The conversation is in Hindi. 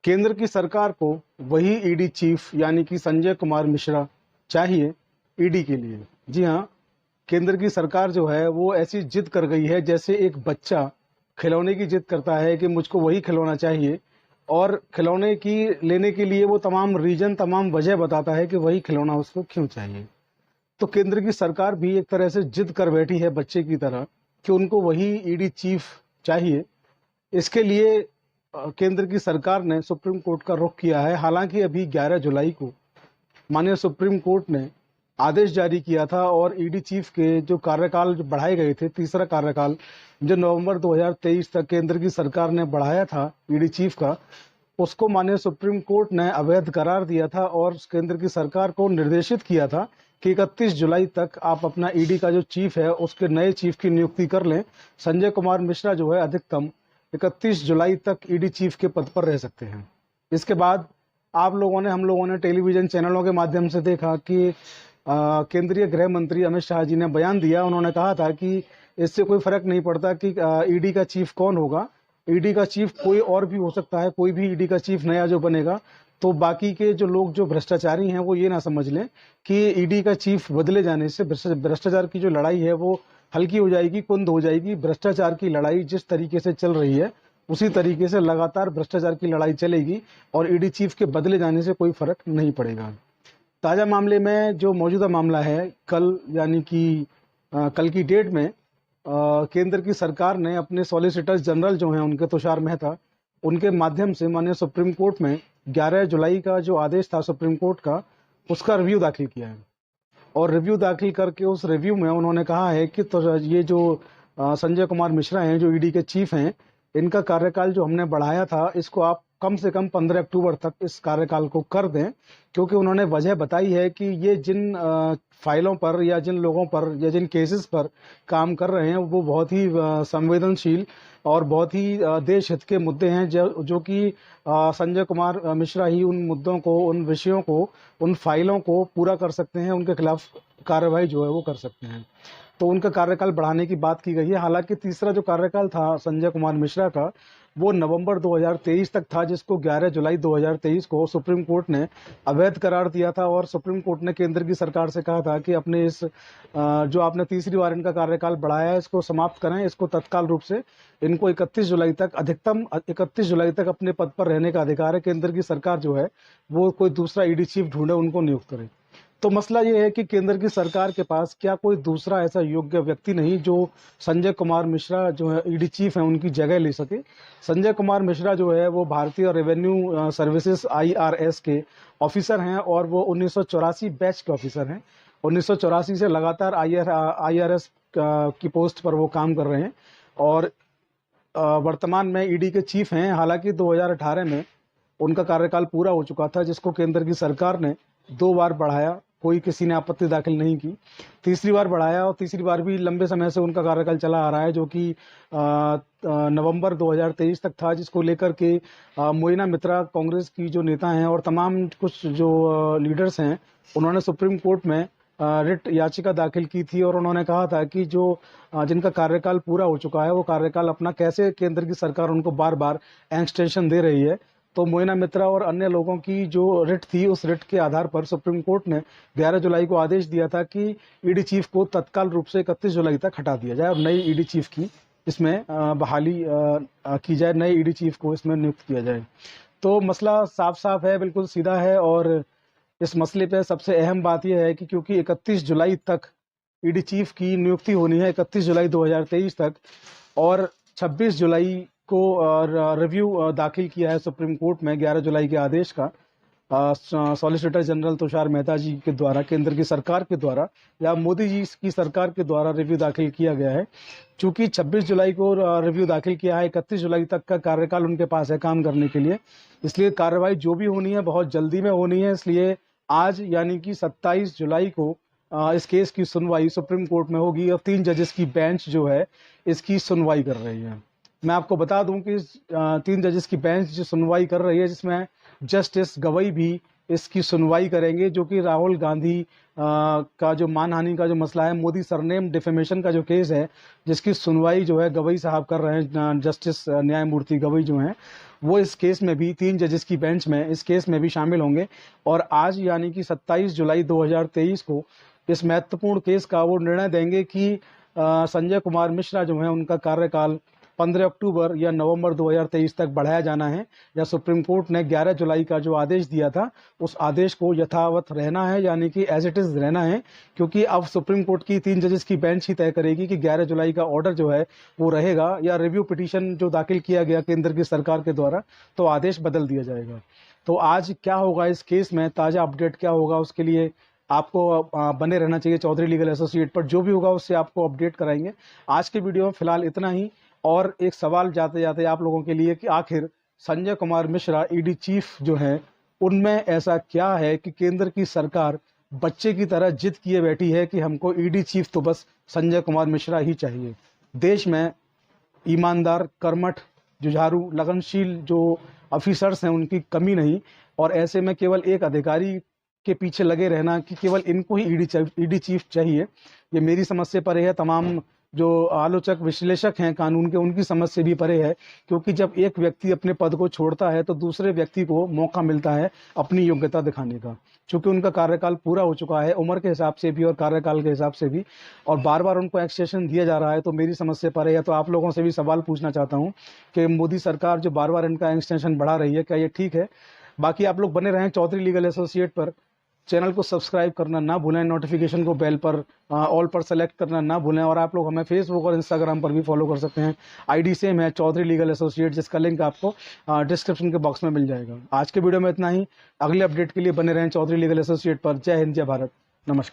केंद्र की सरकार को वही ईडी चीफ यानी कि संजय कुमार मिश्रा चाहिए ईडी के लिए। जी हाँ, केंद्र की सरकार जो है वो ऐसी जिद कर गई है जैसे एक बच्चा खिलौने की जिद करता है कि मुझको वही खिलौना चाहिए, और खिलौने की लेने के लिए वो तमाम रीजन तमाम वजह बताता है कि वही खिलौना उसको क्यों चाहिए। तो केंद्र की सरकार भी एक तरह से जिद कर बैठी है बच्चे की तरह कि उनको वही ईडी चीफ चाहिए। इसके लिए केंद्र की सरकार ने सुप्रीम कोर्ट का रुख किया है। हालांकि अभी 11 जुलाई को माननीय सुप्रीम कोर्ट ने आदेश जारी किया था और ईडी चीफ के जो कार्यकाल जो बढ़ाए गए थे, तीसरा कार्यकाल जो नवंबर 2023 तक केंद्र की सरकार ने बढ़ाया था ईडी चीफ का, उसको माननीय सुप्रीम कोर्ट ने अवैध करार दिया था और केंद्र की सरकार को निर्देशित किया था कि 31 जुलाई तक आप अपना ईडी का जो चीफ है उसके नए चीफ की नियुक्ति कर लें। संजय कुमार मिश्रा जो है अधिकतम 31 जुलाई तक ईडी चीफ के पद पर रह सकते हैं। इसके बाद हम लोगों ने टेलीविजन चैनलों के माध्यम से देखा कि केंद्रीय गृह मंत्री अमित शाह जी ने बयान दिया। उन्होंने कहा था कि इससे कोई फर्क नहीं पड़ता कि ईडी का चीफ कौन होगा, ईडी का चीफ कोई और भी हो सकता है, कोई भी ईडी का चीफ नया जो बनेगा तो बाकी के जो लोग जो भ्रष्टाचारी हैं वो ये ना समझ लें कि ईडी का चीफ बदले जाने से भ्रष्टाचार की जो लड़ाई है वो हल्की हो जाएगी, कुंद हो जाएगी। भ्रष्टाचार की लड़ाई जिस तरीके से चल रही है उसी तरीके से लगातार भ्रष्टाचार की लड़ाई चलेगी और ईडी चीफ के बदले जाने से कोई फर्क नहीं पड़ेगा। ताजा मामले में जो मौजूदा मामला है, कल यानी कि कल की डेट में केंद्र की सरकार ने अपने सॉलिसिटर जनरल जो हैं उनके तुषार मेहता, उनके माध्यम से माननीय सुप्रीम कोर्ट में 11 जुलाई का जो आदेश था सुप्रीम कोर्ट का, उसका रिव्यू दाखिल किया है। और रिव्यू दाखिल करके उस रिव्यू में उन्होंने कहा है कि तो ये जो संजय कुमार मिश्रा हैं जो ईडी के चीफ हैं, इनका कार्यकाल जो हमने बढ़ाया था इसको आप कम से कम 15 अक्टूबर तक इस कार्यकाल को कर दें, क्योंकि उन्होंने वजह बताई है कि ये जिन फाइलों पर या जिन लोगों पर या जिन केसेस पर काम कर रहे हैं वो बहुत ही संवेदनशील और बहुत ही देश हित के मुद्दे हैं, जो कि संजय कुमार मिश्रा ही उन मुद्दों को, उन विषयों को, उन फाइलों को पूरा कर सकते हैं, उनके खिलाफ कार्रवाई जो है वो कर सकते हैं। तो उनका कार्यकाल बढ़ाने की बात की गई है। हालांकि तीसरा जो कार्यकाल था संजय कुमार मिश्रा का वो नवंबर 2023 तक था, जिसको 11 जुलाई 2023 को सुप्रीम कोर्ट ने अवैध करार दिया था। और सुप्रीम कोर्ट ने केंद्र की सरकार से कहा था कि अपने इस जो आपने तीसरी बार इनका कार्यकाल बढ़ाया है इसको समाप्त करें, इसको तत्काल रूप से इनको 31 जुलाई तक, अधिकतम 31 जुलाई तक अपने पद पर रहने का अधिकार है। केंद्र की सरकार जो है वो कोई दूसरा ईडी चीफ ढूंढे, उनको नियुक्त करे। तो मसला ये है कि केंद्र की सरकार के पास क्या कोई दूसरा ऐसा योग्य व्यक्ति नहीं जो संजय कुमार मिश्रा जो है ईडी चीफ है उनकी जगह ले सके। संजय कुमार मिश्रा जो है वो भारतीय रेवेन्यू सर्विसेज IRS के ऑफिसर हैं और वो 1984 बैच के ऑफिसर हैं। 1984 से लगातार IRS की पोस्ट पर वो काम कर रहे हैं और वर्तमान में ईडी के चीफ हैं। हालांकि 2018 में उनका कार्यकाल पूरा हो चुका था, जिसको केंद्र की सरकार ने 2 बार बढ़ाया, कोई किसी ने आपत्ति दाखिल नहीं की। तीसरी बार बढ़ाया और तीसरी बार भी लंबे समय से उनका कार्यकाल चला आ रहा है, जो कि नवंबर 2023 तक था, जिसको लेकर के मोइना मित्रा कांग्रेस की जो नेता हैं और तमाम कुछ जो लीडर्स हैं उन्होंने सुप्रीम कोर्ट में रिट याचिका दाखिल की थी और उन्होंने कहा था कि जो जिनका कार्यकाल पूरा हो चुका है वो कार्यकाल अपना कैसे केंद्र की सरकार उनको बार बार एक्सटेंशन दे रही है। तो मोइना मित्रा और अन्य लोगों की जो रिट थी उस रिट के आधार पर सुप्रीम कोर्ट ने 11 जुलाई को आदेश दिया था कि ईडी चीफ को तत्काल रूप से 31 जुलाई तक हटा दिया जाए और नई ईडी चीफ की इसमें बहाली की जाए, नए ईडी चीफ को इसमें नियुक्त किया जाए। तो मसला साफ साफ है, बिल्कुल सीधा है। और इस मसले पे सबसे अहम बात यह है कि क्योंकि 31 जुलाई तक ईडी चीफ की नियुक्ति होनी है, 31 जुलाई 2023 तक, और 26 जुलाई को रिव्यू दाखिल किया है सुप्रीम कोर्ट में 11 जुलाई के आदेश का सॉलिसिटर जनरल तुषार मेहता जी के द्वारा, केंद्र की सरकार के द्वारा या मोदी जी की सरकार के द्वारा रिव्यू दाखिल किया गया है। चूंकि 26 जुलाई को रिव्यू दाखिल किया है, 31 जुलाई तक का कार्यकाल उनके पास है काम करने के लिए, इसलिए कार्रवाई जो भी होनी है बहुत जल्दी में होनी है। इसलिए आज यानी कि 27 जुलाई को इस केस की सुनवाई सुप्रीम कोर्ट में होगी और 3 जजेस की बेंच जो है इसकी सुनवाई कर रही है। मैं आपको बता दूं कि 3 जजेस की बेंच जो सुनवाई कर रही है, जिसमें जस्टिस गवई भी इसकी सुनवाई करेंगे, जो कि राहुल गांधी का जो मानहानि का जो मसला है, मोदी सरनेम डिफेमेशन का जो केस है, जिसकी सुनवाई जो है गवई साहब कर रहे हैं, जस्टिस न्यायमूर्ति गवई जो हैं, वो इस केस में भी 3 जजेस की बेंच में इस केस में भी शामिल होंगे। और आज यानी कि 27 जुलाई 2023 को इस महत्वपूर्ण केस का वो निर्णय देंगे कि संजय कुमार मिश्रा जो है, उनका कार्यकाल 15 अक्टूबर या नवंबर 2023 तक बढ़ाया जाना है, या सुप्रीम कोर्ट ने 11 जुलाई का जो आदेश दिया था उस आदेश को यथावत रहना है, यानी कि एज इट इज रहना है। क्योंकि अब सुप्रीम कोर्ट की 3 जजेस की बेंच ही तय करेगी कि 11 जुलाई का ऑर्डर जो है वो रहेगा, या रिव्यू पिटीशन जो दाखिल किया गया केंद्र की सरकार के द्वारा, तो आदेश बदल दिया जाएगा। तो आज क्या होगा इस केस में, ताज़ा अपडेट क्या होगा, उसके लिए आपको बने रहना चाहिए चौधरी लीगल एसोसिएट पर। जो भी होगा उससे आपको अपडेट कराएंगे। आज के वीडियो में फिलहाल इतना ही। और एक सवाल जाते जाते आप लोगों के लिए कि आखिर संजय कुमार मिश्रा ईडी चीफ जो हैं, उनमें ऐसा क्या है कि केंद्र की सरकार बच्चे की तरह जिद किए बैठी है कि हमको ईडी चीफ तो बस संजय कुमार मिश्रा ही चाहिए। देश में ईमानदार, कर्मठ, जुझारू, लगनशील जो ऑफिसर्स हैं उनकी कमी नहीं, और ऐसे में केवल एक अधिकारी के पीछे लगे रहना कि केवल इनको ही ईडी चीफ चाहिए, ये मेरी समझ से परे है। तमाम जो आलोचक विश्लेषक हैं कानून के, उनकी समझ से भी परे है। क्योंकि जब एक व्यक्ति अपने पद को छोड़ता है तो दूसरे व्यक्ति को मौका मिलता है अपनी योग्यता दिखाने का। चूंकि उनका कार्यकाल पूरा हो चुका है, उम्र के हिसाब से भी और कार्यकाल के हिसाब से भी, और बार बार उनको एक्सटेंशन दिया जा रहा है, तो मेरी समझ से परे है। तो आप लोगों से भी सवाल पूछना चाहता हूँ कि मोदी सरकार जो बार बार इनका एक्सटेंशन बढ़ा रही है, क्या ये ठीक है? बाकी आप लोग बने रहें चौधरी लीगल एसोसिएट पर। चैनल को सब्सक्राइब करना ना भूलें, नोटिफिकेशन को बेल पर ऑल पर सेलेक्ट करना ना भूलें। और आप लोग हमें फेसबुक और इंस्टाग्राम पर भी फॉलो कर सकते हैं। आईडी सेम है, चौधरी लीगल एसोसिएट, जिसका लिंक आपको डिस्क्रिप्शन के बॉक्स में मिल जाएगा। आज के वीडियो में इतना ही। अगले अपडेट के लिए बने रहें चौधरी लीगल एसोसिएट पर। जय हिंद, जय भारत, नमस्कार।